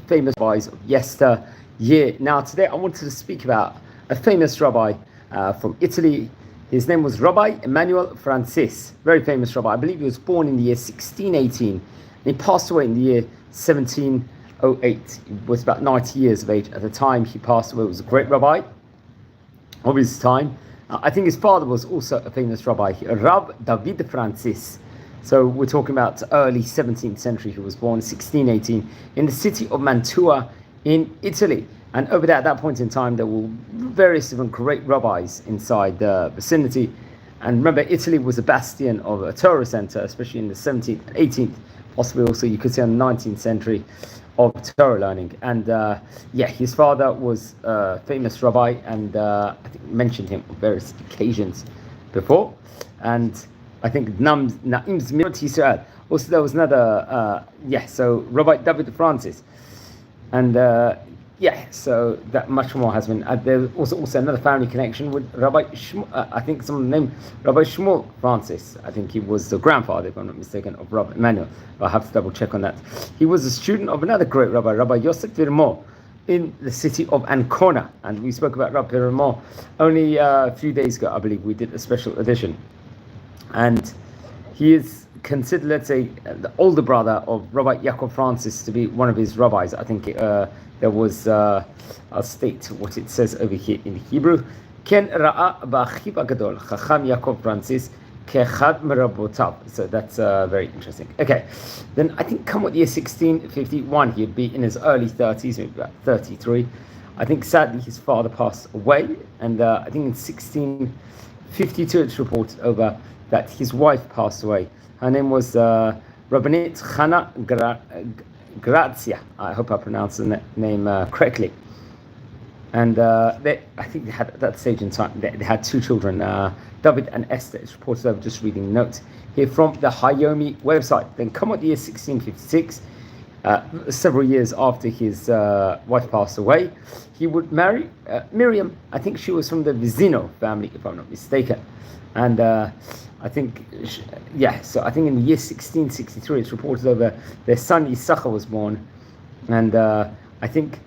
famous rabbis of yesteryear. Now, today I wanted to speak about a famous rabbi from Italy. His name was Rabbi Emmanuel Frances, very famous rabbi. I believe he was born in the year 1618, and he passed away in the year 1708. He was about 90 years of age at the time he passed away. He was a great rabbi of his time. I think his father was also a famous rabbi, Rab David Francis. So we're talking about early 17th century. He was born in 1618 in the city of Mantua in Italy. And over there, at that point in time, there were various different great rabbis inside the vicinity. And remember, Italy was a bastion of a Torah center, especially in the 17th and 18th, possibly also you could say in the 19th century, of Torah learning. And his father was a famous rabbi, and I think mentioned him on various occasions before. And I think Naim Zmirat Yisrael. Also, there was another, so Rabbi David Francis. And so that much more has been. There was also another family connection with Rabbi I think someone named Rabbi Shmuel Francis. I think he was the grandfather, if I'm not mistaken, of Rabbi Emmanuel. I'll have to double check on that. He was a student of another great rabbi, Rabbi Yosef Virmo, in the city of Ancona. And we spoke about Rabbi Virmo only a few days ago. I believe we did a special edition. And he is considered, let's say, the older brother of Rabbi Yaakov Frances to be one of his rabbis. I think there was, I'll state what it says over here in Hebrew. Ken ra'a ba'achiv agadol chacham Yaakov Frances ke'echad merabotav. So that's very interesting. Okay, then I think come with the year 1651, he'd be in his early 30s, maybe about 33. I think sadly his father passed away, and I think in 1652 it's reported over that his wife passed away. Her name was Rabbinit Chana Grazia. I hope I pronounced the name correctly. And I think they had, at that stage in time, they had two children, David and Esther. It's reported over, just reading notes here from the Hayomi website. Then come on the year 1656, several years after his wife passed away, he would marry Miriam. I think she was from the Vizino family, if I'm not mistaken. And I think, so I think in the year 1663, it's reported over their son Yisachar was born. And I think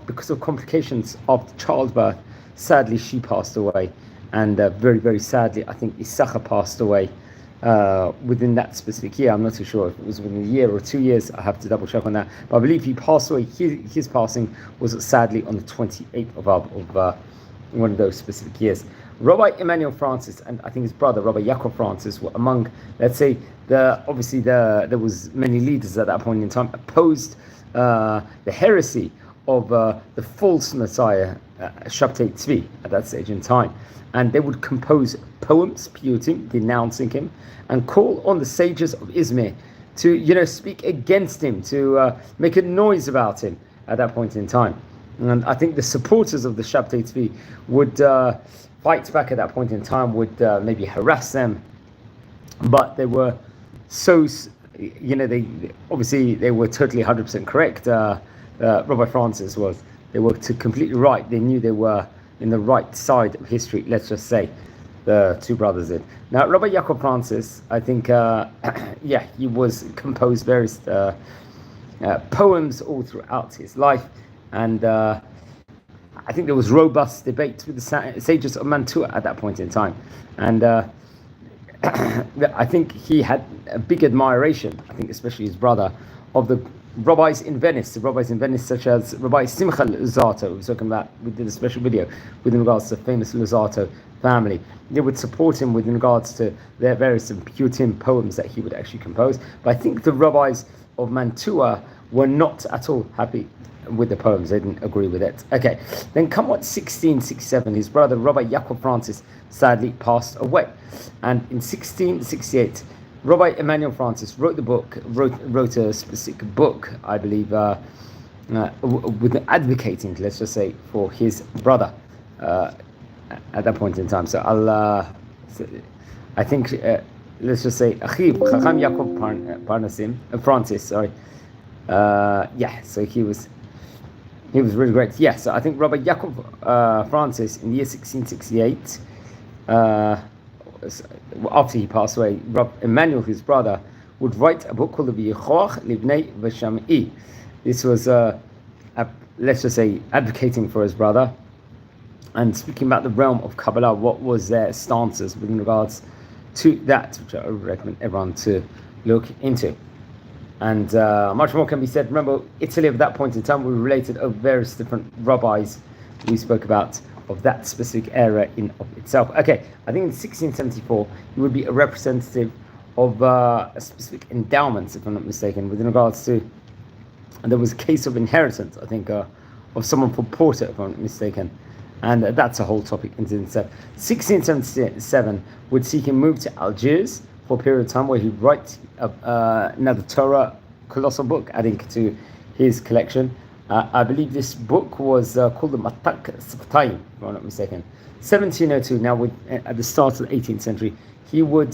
because of complications of childbirth, sadly she passed away. And very, very sadly, I think Yisachar passed away within that specific year. I'm not too sure if it was within a year or 2 years. I have to double check on that. But I believe he passed away. His passing was sadly on the 28th of one of those specific years. Rabbi Emmanuel Frances and I think his brother Rabbi Yaakov Frances were among, let's say, there was many leaders at that point in time opposed the heresy of the false Messiah Shabtai Tzvi at that stage in time, and they would compose poems, piyutim, denouncing him, and call on the sages of Izmir to speak against him, to make a noise about him at that point in time. And I think the supporters of the Shabtai Tzvi would fight back at that point in time, would maybe harass them, but they were so, they were totally 100% correct. Rabbi Francis was. They were completely right. They knew they were in the right side of history, let's just say. The two brothers did. Now, Rabbi Yaakov Francis, I think, he was composed various poems all throughout his life. And I think there was robust debate with the sages of Mantua at that point in time. And I think he had a big admiration, I think especially his brother, of the rabbis in Venice, such as Rabbi Simcha Luzzatto, we're talking about, we did a special video with regards to the famous Luzzatto family. They would support him with regards to their various piyutim poems that he would actually compose. But I think the rabbis of Mantua were not at all happy with the poems. They didn't agree with it. Okay, then come what 1667, his brother Rabbi Yaakov Frances sadly passed away. And in 1668, Rabbi Emmanuel Frances wrote a specific book, I believe, with advocating, let's just say, for his brother at that point in time. So I think, let's just say, Achiv Chacham Yaakov Francis, sorry. So he was really great. So I think Rabbi Yaakov Frances in the year 1668, after he passed away, Rabbi Emmanuel, his brother, would write a book called the V'yichoach Livnei V'Sham'i. This was let's just say, advocating for his brother and speaking about the realm of Kabbalah, what was their stances with regards to that, which I would recommend everyone to look into. And much more can be said. Remember, Italy at that point in time, we related over various different rabbis we spoke about of that specific era in of itself. Okay, I think in 1674, he would be a representative of a specific endowments, if I'm not mistaken, with regards to, and there was a case of inheritance, I think, of someone from Porto, if I'm not mistaken. And that's a whole topic in itself. 1677 would see him move to Algiers for a period of time where he'd write another Torah colossal book, adding to his collection. I believe this book was called the Sפתיים, if I'm not mistaken. 1702, now at the start of the 18th century, he would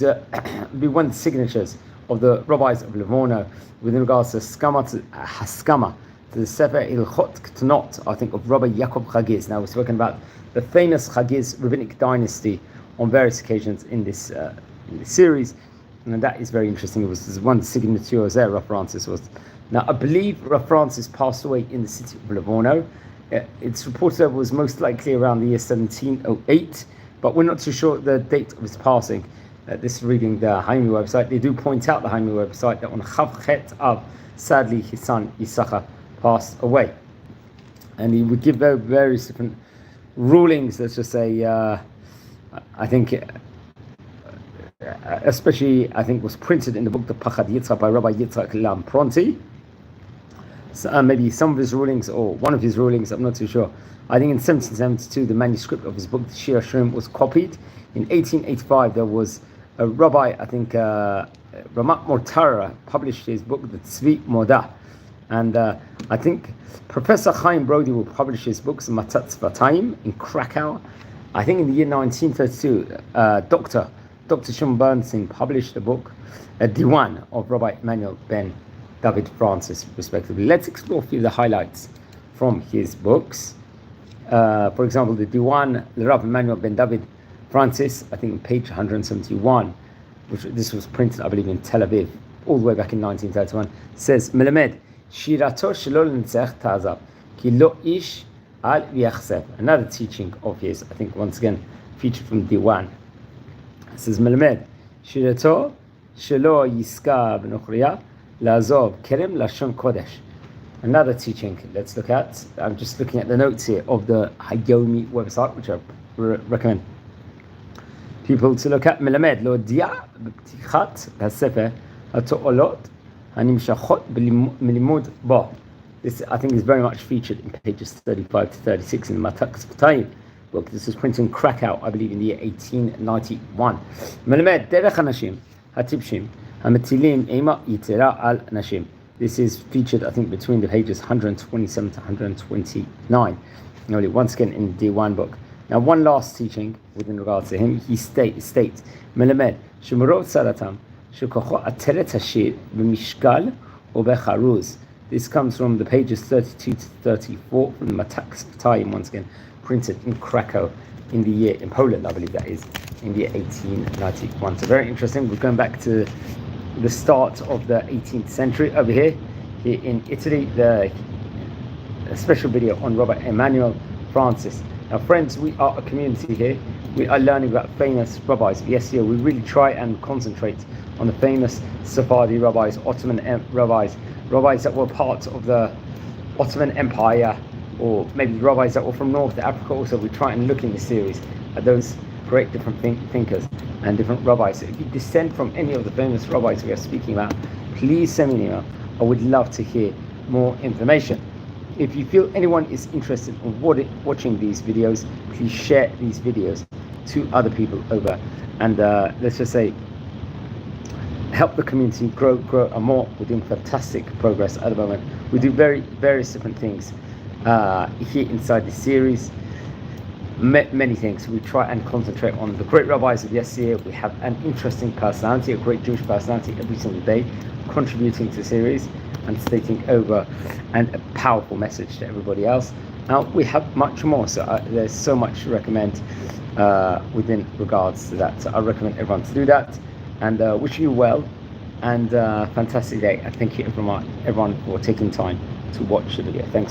be one of the signatures of the rabbis of Livorno with regards to Haskama, to the Sefer Ilchot Ketnot, I think, of Rabbi Yaakov Chagiz. Now, we've spoken about the famous Chagiz rabbinic dynasty on various occasions in this series, and that is very interesting. It was one signature there, Rabbi Frances was. Now, I believe Rabbi Frances passed away in the city of Livorno. It's reported that it was most likely around the year 1708, but we're not too sure the date of his passing. This is reading the Haimi website. They do point out the Haimi website that on Chavchet Av, sadly, his son Yisachar passed away. And he would give various different rulings, let's just say, I think, especially, I think, was printed in the book, The Pachad Yitzchak, by Rabbi Yitzchak Lampronti. So, maybe some of his rulings, or one of his rulings, I'm not too sure. I think in 1772, the manuscript of his book, the Shir Hashirim, was copied. In 1885, there was a rabbi, I think, Ramat Mortara, published his book, the Tzvi Moda. And I think Professor Chaim Brody will publish his books, Matat Sפתיים, in Krakow. I think in the year 1932, Dr. Shimon Bernstein published a book, a Diwan of Rabbi Emmanuel ben David Frances, respectively. Let's explore a few of the highlights from his books. For example, the Diwan, Rabbi Emmanuel ben David Frances, I think on page 171, which this was printed, I believe, in Tel Aviv, all the way back in 1931, says, Melamed, Shirato shelo l'nitzach ta'azav, ki lo ish al v'yachsev. Another teaching of his, I think, once again, featured from Diwan. It says, Melamed, Shirato shelo yiska b'nochriya, la'azov kerem lashon kodesh. Another teaching, let's look at, I'm just looking at the notes here of the Hayomi website, which I recommend people to look at. Melamed lo dia b'ptichat ha'sefer ha'to'olot ha'nimshachot b'limud bo. This, I think, is very much featured in pages 35 to 36 in the Matak Sפתיים book. This was printed in Krakow, I believe, in the year 1891. Melamed derech hanashim ha'tipshim ha'metilim ema yitera al nashim. This is featured, I think, between the pages 127 to 129. Once again in the Diwan book. Now, one last teaching within regards to him, he states, Melamed, Shemurot Saratam, Shekocho Ateret Hashir, B'mishkal, or Becharuz. This comes from the pages 32 to 34 from the Matak Sפתיים, once again, printed in Krakow in the year, in Poland, I believe that is, in the year 1891. So very interesting. We're going back to the start of the 18th century over here in Italy, a special video on Rabbi Emmanuel Frances. Now, friends, we are a community here. We are learning about famous rabbis. Yes, here we really try and concentrate on the famous Sephardi rabbis, Ottoman rabbis that were part of the Ottoman Empire, or maybe rabbis that were from North Africa also. We try and look in this series at those great different thinkers and different rabbis. So if you descend from any of the famous rabbis we are speaking about, please send me an email. I would love to hear more information. If you feel anyone is interested in watching these videos, please share these videos to other people over, and let's just say, help the community grow and more. We're doing fantastic progress at the moment. We do various different things here inside the series. Many things. We try and concentrate on the great rabbis of yesteryear. We have an interesting personality, a great Jewish personality every single day, contributing to the series and stating over and a powerful message to everybody else. Now, we have much more, so there's so much to recommend within regards to that. So I recommend everyone to do that, and wish you well and fantastic day. And thank you everyone for taking time to watch the video. Thanks.